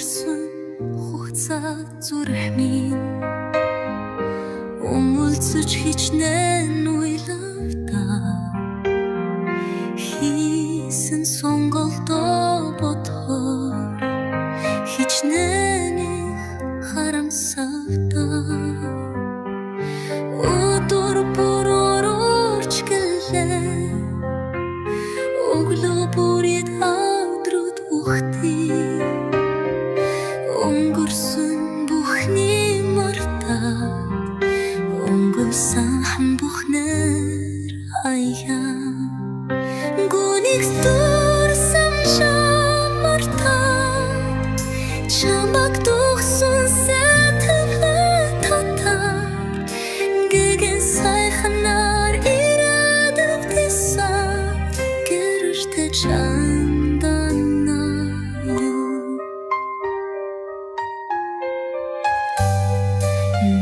өнгөрсөн хугацаа зүрхмийн өмөлцөж хичнээн уйлавдаа хийсэн сонголтоо бодохоор хичнээн их харамсавдаа өдөр бүр орж гэлээ өглөө бүрээд авдрууд ухтыг өнгөрсөн бүхний мартаад өнгөрсөн бүхнэр хаяа гүнийг дурсан мартаад чамаг духсан сэтгэлээ татаад гэгэн сайхнаар ирээд дэсэн гэрэртэ чанданаа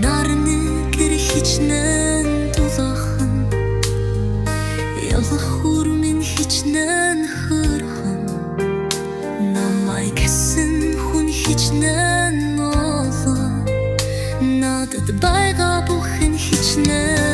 нарны гэр хичнээн дулаахан ялах хүрмэн хичнээн хөрхөн намайг гэсэн хүн хичнээн олон надад байгаа бүхэн хичнээн